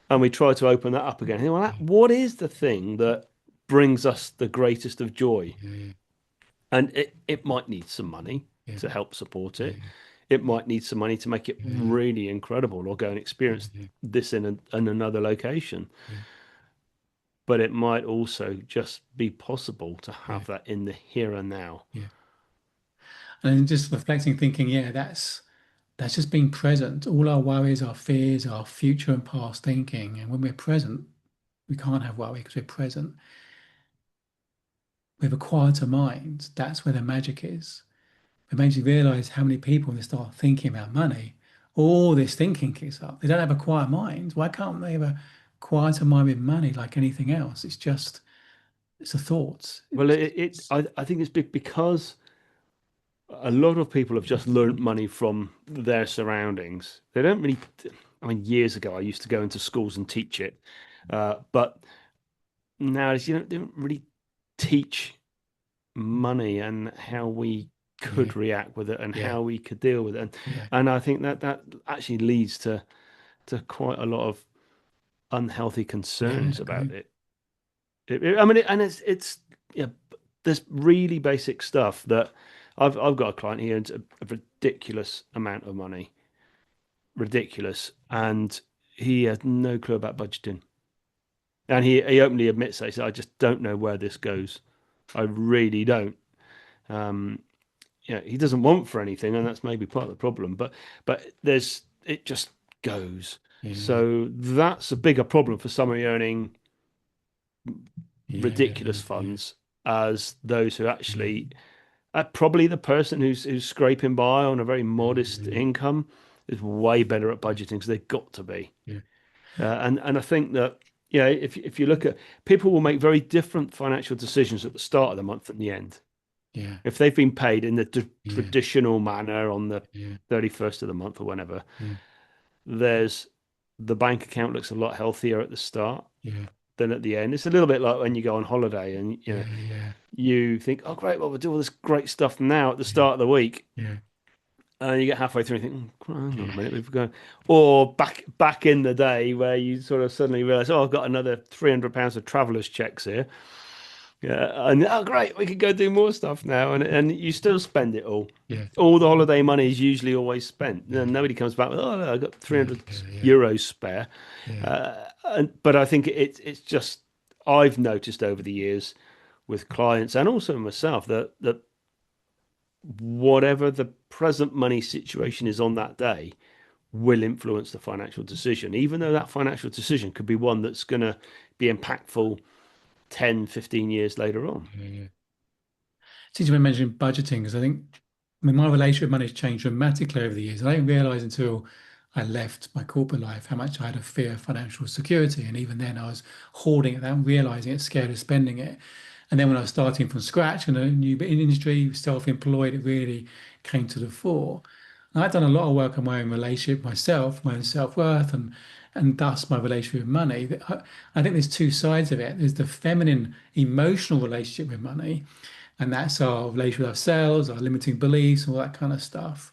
and we try to open that up again. Well, what is the thing that brings us the greatest of joy? yeah, And it might need some money yeah, to help support yeah, it. It might need some money to make it yeah, really incredible or go and yeah, experience yeah, this in another location. yeah, But it might also just be possible to yeah, have that in the here and now. yeah. And then just reflecting, thinking, yeah, that's just being present. All our worries, our fears, our future and past thinking. And when we're present, we can't have worry because we're present. With a quieter mind, that's where the magic is. It makes you realize how many people, when they start thinking about money, all this thinking kicks up. They don't have a quiet mind. Why can't they have a quieter mind with money like anything else? It's a thought. Well, I think it's big because a lot of people have just learnt money from their surroundings. They don't really, I mean, years ago, I used to go into schools and teach it. But nowadays, they don't really teach money and how we Yeah, could react with it and yeah, how we could deal with it. yeah, And I think that actually leads to quite a lot of unhealthy yeah, concerns about agree. it. I mean, and it's yeah, there's really basic stuff that I've got a client here earns a ridiculous amount of money, ridiculous, and he has no clue about budgeting. And he openly admits that he said, I just don't know where this goes. I really don't. Um, he doesn't want for anything, and that's maybe part of the problem. But there's it just goes. Yeah, So that's a bigger problem for somebody earning yeah, ridiculous yeah, funds as those who yeah, actually probably the person who's scraping by on a very modest yeah, income is way better at budgeting because they've got to be. yeah, And I think that if you look at people will make very different financial decisions at the start of the month and the end. yeah, If they've been paid in the yeah, traditional manner on the yeah, 31st of the month or whenever, yeah, there's the bank account looks a lot healthier at the start yeah, than at the end. It's a little bit like when you go on holiday and yeah, yeah, you think, oh great, well we'll do all this great stuff now at the yeah, start of the week, yeah, And you get halfway through and think, hang on a Yeah, minute, we've got, or back in the day where you sort of suddenly realize, oh, I've got another £300 of traveller's checks here. Yeah, and oh, great, we could go do more stuff now, and you still spend it all. yeah, All the holiday money is usually always spent. yeah, And nobody comes back with, oh, no, I got yeah, 300 yeah, yeah, euros spare. yeah. But I think it's just I've noticed over the years with clients and also myself that whatever the present money situation is on that day will influence the financial decision, even though that financial decision could be one that's going to be impactful 10, 15 years later on. Yeah, yeah. Since you were mentioning budgeting, because I mean, my relationship with money has changed dramatically over the years. I didn't realize until I left my corporate life how much I had a fear of financial security. And even then, I was hoarding it without realizing it, scared of spending it. And then when I was starting from scratch in a new industry, self-employed, it really came to the fore. And I've done a lot of work on my own relationship, myself, my own self-worth, and thus my relationship with money. I think there's two sides of it. There's the feminine emotional relationship with money, and that's our relationship with ourselves, our limiting beliefs, all that kind of stuff.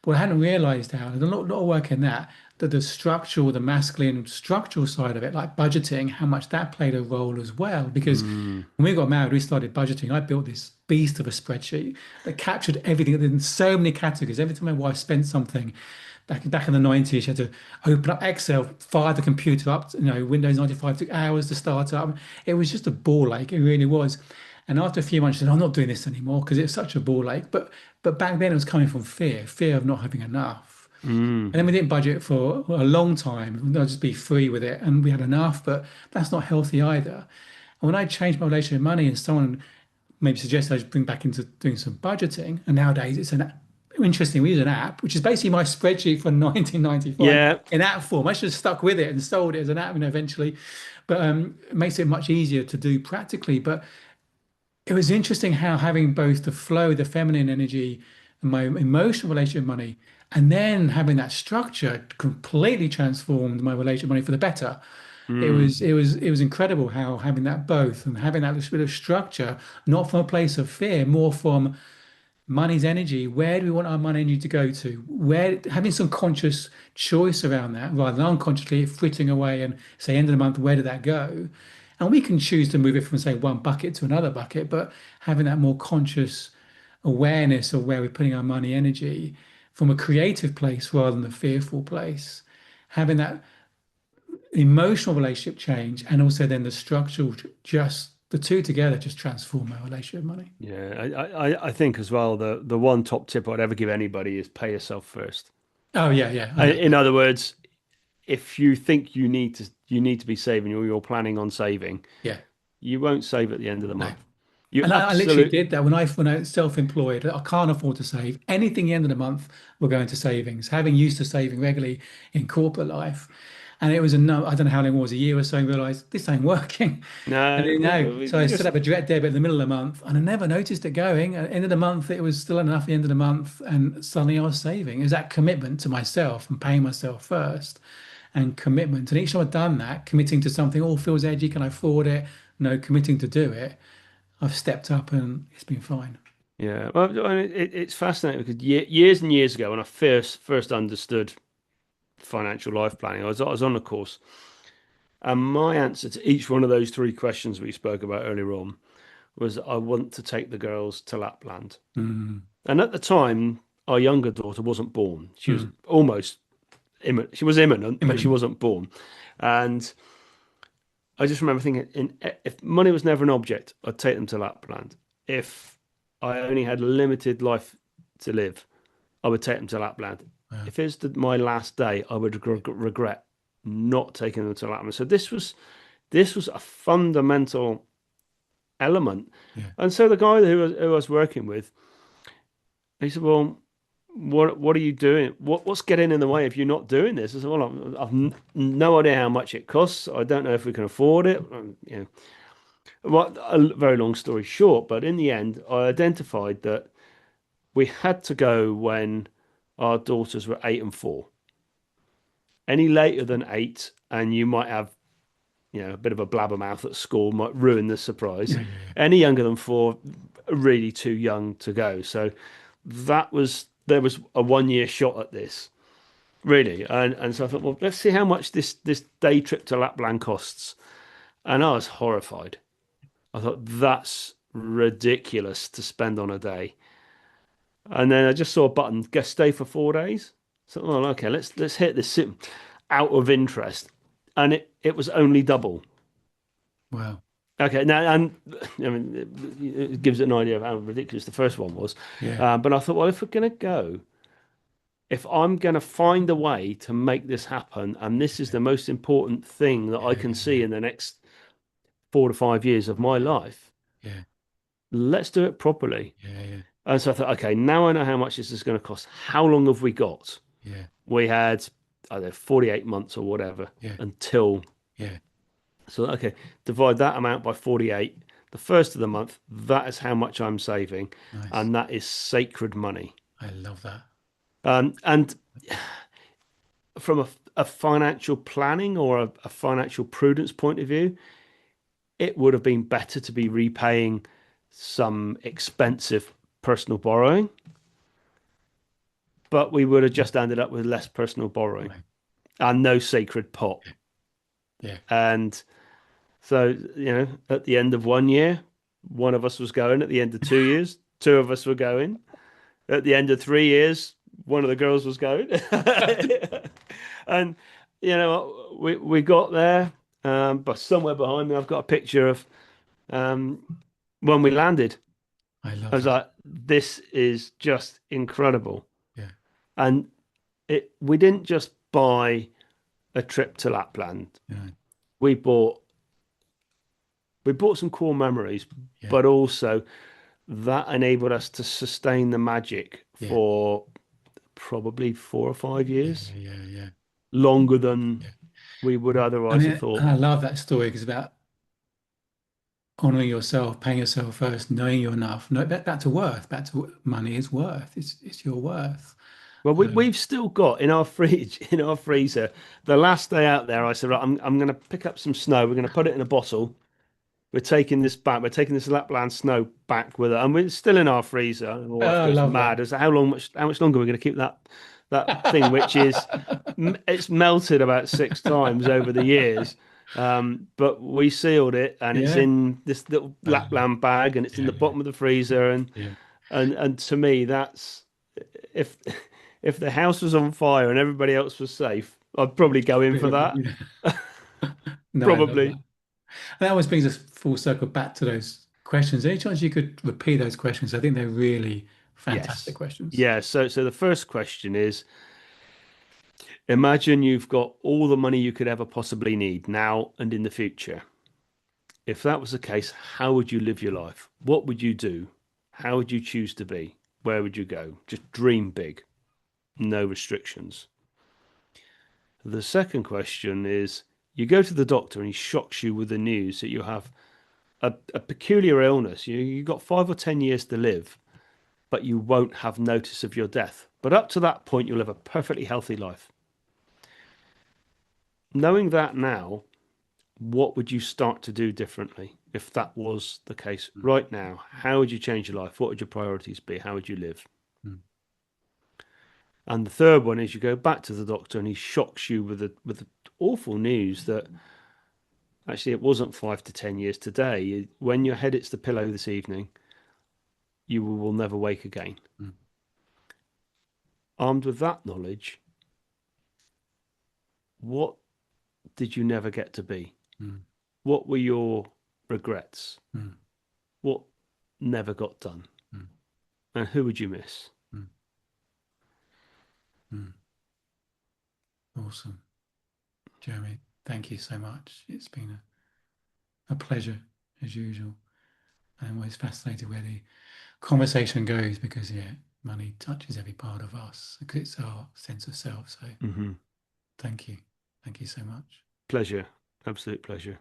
But I hadn't realized how, there's a lot of work in that, that the structural, the masculine structural side of it, like budgeting, how much that played a role as well. Because Mm, when we got married, we started budgeting. I built this beast of a spreadsheet that captured everything in so many categories. Every time my wife spent something, back in the 90s, you had to open up Excel, fire the computer up, Windows 95 took hours to start up. It was just a ball ache, it really was. And after a few months, I said, I'm not doing this anymore because it's such a ball ache. But back then it was coming from fear of not having enough. mm, And then we didn't budget for a long time. I'll just be free with it. And we had enough, but that's not healthy either. And when I changed my relationship with money and someone maybe suggested I should bring back into doing some budgeting, and nowadays it's interesting, we use an app, which is basically my spreadsheet from 1995 yeah, in app form. I should have stuck with it and sold it as an app, eventually. But it makes it much easier to do practically. But it was interesting how having both the flow, the feminine energy, and my emotional relationship with money, and then having that structure completely transformed my relationship with money for the better. mm, It was incredible how having that both and having that little bit of structure, not from a place of fear, more from money's energy. Where do we want our money energy to go to? Where having some conscious choice around that rather than unconsciously fritting away and say end of the month, where did that go? And we can choose to move it from say one bucket to another bucket, but having that more conscious awareness of where we're putting our money energy from a creative place rather than a fearful place, having that emotional relationship change and also then the structural, just the two together just transform my relationship with money. yeah. I think as well the one top tip I'd ever give anybody is pay yourself first. Oh yeah, yeah, I love In that. other words, if you think you need to be saving or you're planning on saving, Yeah. you won't save at the end of the No. month. You And I literally absolutely did that when I was self-employed. I can't afford to save anything. At the end of the month will go into savings. Having used to saving regularly in corporate life, and it was a no. I don't know how long it was, a year or so. And realised this ain't working. And no. then, no, so We I set just up a direct debit in the middle of the month, and I never noticed it going. At the end of the month, it was still enough. At the end of the month, and suddenly I was saving. It was that commitment to myself and paying myself first, and commitment. And each time I've done that, committing to something, all feels edgy. Can I afford it? No, committing to do it. I've stepped up and it's been fine. yeah. Well, I mean, it's fascinating because years and years ago when I first understood financial life planning, I was on a course, and my answer to each one of those three questions we spoke about earlier on was I want to take the girls to Lapland. Mm, And at the time, our younger daughter wasn't born. She was mm. almost imminent. She was imminent, but she Imminent. wasn't born. And I just remember thinking, if money was never an object, I'd take them to Lapland. If I only had limited life to live, I would take them to Lapland. Wow. If it's my last day, I would regret not taking them to Lapland. So this was a fundamental element. Yeah. And so the guy who I was working with, he said, "Well, what are you doing? What's getting in the way of you not doing this?" I said, "Well, I've no idea how much it costs. I don't know if we can afford it." Well, a very long story short, but in the end, I identified that we had to go when our daughters were 8 and 4. Any later than 8, and you might have, a bit of a blabbermouth at school, might ruin the surprise. Yeah. Yeah. Any younger than 4, really too young to go. So that was there was a 1 year shot at this, really. And so I thought, well, let's see how much this day trip to Lapland costs. And I was horrified. I thought that's ridiculous to spend on a day. And then I just saw a button, guest stay for 4 days. So, well, okay, let's hit this out of interest. And it was only double. Wow. Okay, now, and I mean, it gives it an idea of how ridiculous the first one was. Yeah. But I thought, well, if we're going to go, if I'm going to find a way to make this happen, and this is Yeah. the most important thing that I Yeah. can see in the next 4 to 5 years of my life, Yeah. let's do it properly. Yeah. Yeah. And so I thought, okay, now I know how much this is going to cost. How long have we got? Yeah. We had, I don't know, 48 months or whatever Yeah. until. Yeah. So, okay, divide that amount by 48. The first of the month, that is how much I'm saving. Nice. And that is sacred money. I love that. And from a financial planning or a financial prudence point of view, it would have been better to be repaying some expensive personal borrowing, but we would have just ended up with less personal borrowing Right. and no sacred pot. Yeah. And so, at the end of 1 year, one of us was going. At the end of 2 years, two of us were going. At the end of 3 years, one of the girls was going. And we got there, but somewhere behind me, I've got a picture of um, when we landed. I I love was that. like, this is just incredible. Yeah. And we didn't just buy a trip to Lapland. Yeah. We bought we bought some core memories, Yeah. but also that enabled us to sustain the magic Yeah. for probably 4 or 5 years, Yeah. Yeah. Yeah. longer than Yeah. we would I otherwise have mean, and thought. I love that story because it's about honoring yourself, paying yourself first, knowing you're enough. No, back to worth, back to money is worth. It's your worth. Well, Um, we've still got in our fridge, in our freezer, the last day out there, I said, right, I'm going to pick up some snow. We're going to put it in a bottle. We're taking this back. We're taking this Lapland snow back with it, and we're still in our freezer. And my wife I goes love that. mad. As how much longer are we going to keep that thing, which is it's melted about 6 times over the years. But we sealed it, and it's Yeah. in this little I love it. Lapland bag, and it's in Yeah. the Yeah. bottom of the freezer. And Yeah. and and to me, that's if if the house was on fire and everybody else was safe, I'd probably go in Bit for of, that. no, I love that. Probably. And that always brings us full circle back to those questions. Any chance you could repeat those questions? I think they're really fantastic Yes. questions. Yeah. So the first question is, imagine you've got all the money you could ever possibly need now and in the future. If that was the case, how would you live your life? What would you do? How would you choose to be? Where would you go? Just dream big, no restrictions. The second question is, you go to the doctor and he shocks you with the news that you have a peculiar illness. You've got 5 or 10 years to live, but you won't have notice of your death. But up to that point, you'll live a perfectly healthy life. Knowing that now, what would you start to do differently if that was the case right now? How would you change your life? What would your priorities be? How would you live? Mm. And the third one is you go back to the doctor and he shocks you with the awful news that actually it wasn't 5 to 10 years today. When your head hits the pillow this evening, you will never wake again. Mm. Armed with that knowledge, what did you never get to be? Mm. What were your regrets? Mm. What never got done? Mm. And who would you miss? Mm. Mm. Awesome. Jeremy, thank you so much. It's been a pleasure as usual. I'm always fascinated where the conversation goes because, yeah, money touches every part of us because it's our sense of self. So Mm-hmm. thank you. Thank you so much. Pleasure. Absolute pleasure.